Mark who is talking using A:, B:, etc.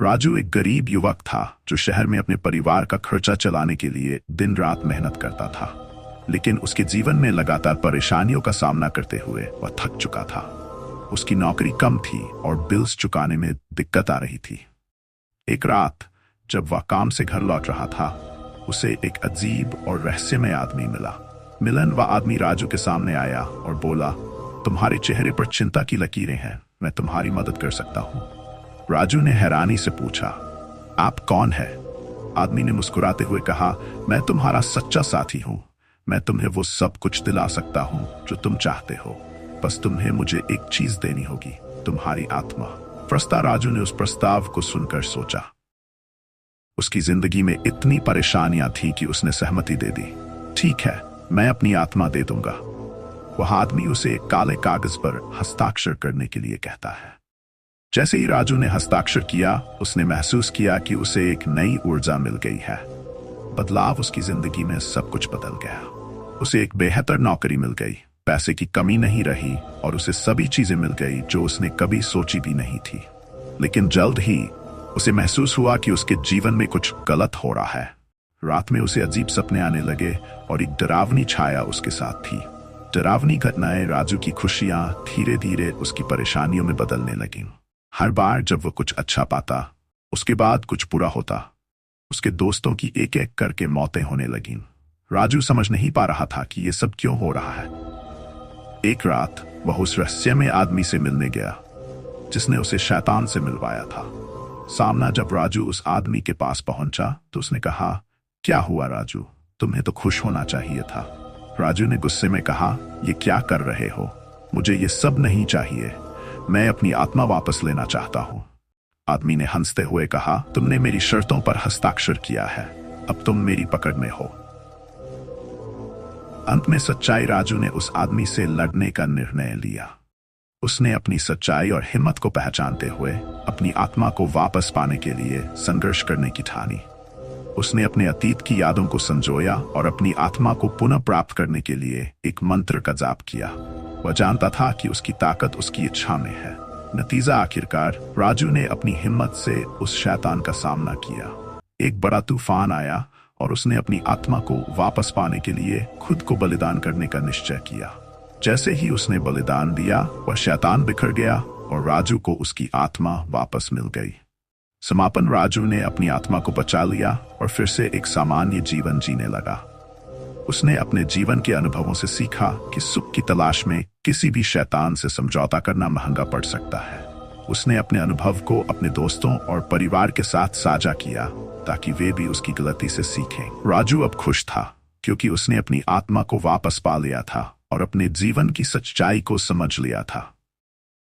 A: राजू एक गरीब युवक था जो शहर में अपने परिवार का खर्चा चलाने के लिए दिन रात मेहनत करता था। लेकिन उसके जीवन में लगातार परेशानियों का सामना करते हुए वह थक चुका था। उसकी नौकरी कम थी और बिल्स चुकाने में दिक्कत आ रही थी। एक रात जब वह काम से घर लौट रहा था, उसे एक अजीब और रहस्यमय आदमी मिला। मिलन वह आदमी राजू के सामने आया और बोला, तुम्हारे चेहरे पर चिंता की लकीरें हैं, मैं तुम्हारी मदद कर सकता हूँ। राजू ने हैरानी से पूछा, आप कौन है? आदमी ने मुस्कुराते हुए कहा, मैं तुम्हारा सच्चा साथी हूँ। मैं तुम्हें वो सब कुछ दिला सकता हूँ जो तुम चाहते हो। बस तुम्हें मुझे एक चीज देनी होगी, तुम्हारी आत्मा। फरिश्ता राजू ने उस प्रस्ताव को सुनकर सोचा। उसकी जिंदगी में इतनी परेशानियां थी कि उसने सहमति दे दी। ठीक है, मैं अपनी आत्मा दे दूंगा। वह आदमी उसे एक काले कागज पर हस्ताक्षर करने के लिए कहता है। जैसे ही राजू ने हस्ताक्षर किया, उसने महसूस किया कि उसे एक नई ऊर्जा मिल गई है। बदलाव उसकी जिंदगी में सब कुछ बदल गया। उसे एक बेहतर नौकरी मिल गई, पैसे की कमी नहीं रही और उसे सभी चीजें मिल गई जो उसने कभी सोची भी नहीं थी। लेकिन जल्द ही उसे महसूस हुआ कि उसके जीवन में कुछ गलत हो रहा है। रात में उसे अजीब सपने आने लगे और एक डरावनी छाया उसके साथ थी। डरावनी घटनाएं राजू की खुशियां धीरे धीरे उसकी परेशानियों में बदलने लगीं। हर बार जब वो कुछ अच्छा पाता, उसके बाद कुछ बुरा होता। उसके दोस्तों की एक एक करके मौतें होने लगीं। राजू समझ नहीं पा रहा था कि ये सब क्यों हो रहा है। एक रात वह उस रहस्यमय आदमी से मिलने गया जिसने उसे शैतान से मिलवाया था। सामना जब राजू उस आदमी के पास पहुंचा तो उसने कहा, क्या हुआ राजू, तुम्हें तो खुश होना चाहिए था। राजू ने गुस्से में कहा, ये क्या कर रहे हो? मुझे ये सब नहीं चाहिए, मैं अपनी आत्मा वापस लेना चाहता हूं। आदमी ने हंसते हुए कहा, तुमने मेरी शर्तों पर हस्ताक्षर किया है, अब तुम मेरी पकड़ में हो। अंत में सच्चाई राजू ने उस आदमी से लड़ने का निर्णय लिया। उसने अपनी सच्चाई और हिम्मत को पहचानते हुए अपनी आत्मा को वापस पाने के लिए संघर्ष करने की ठानी। उसने अपने अतीत की यादों को संजोया और अपनी आत्मा को पुनः प्राप्त करने के लिए एक मंत्र का जाप किया। वह जानता था कि उसकी ताकत उसकी इच्छा में है। नतीजा आखिरकार राजू ने अपनी हिम्मत से उस शैतान का सामना किया। एक बड़ा तूफान आया और उसने अपनी आत्मा को वापस पाने के लिए खुद को बलिदान करने का निश्चय किया। जैसे ही उसने बलिदान दिया, वह शैतान बिखर गया और राजू को उसकी आत्मा वापस मिल गई। समापन, राजू ने अपनी आत्मा को बचा लिया और फिर से एक सामान्य जीवन जीने लगा। उसने अपने जीवन के अनुभवों से सीखा कि सुख की तलाश में किसी भी शैतान से समझौता करना महंगा पड़ सकता है। उसने अपने अनुभव को अपने दोस्तों और परिवार के साथ साझा किया ताकि वे भी उसकी गलती से सीखें। राजू अब खुश था क्योंकि उसने अपनी आत्मा को वापस पा लिया था और अपने जीवन की सच्चाई को समझ लिया था।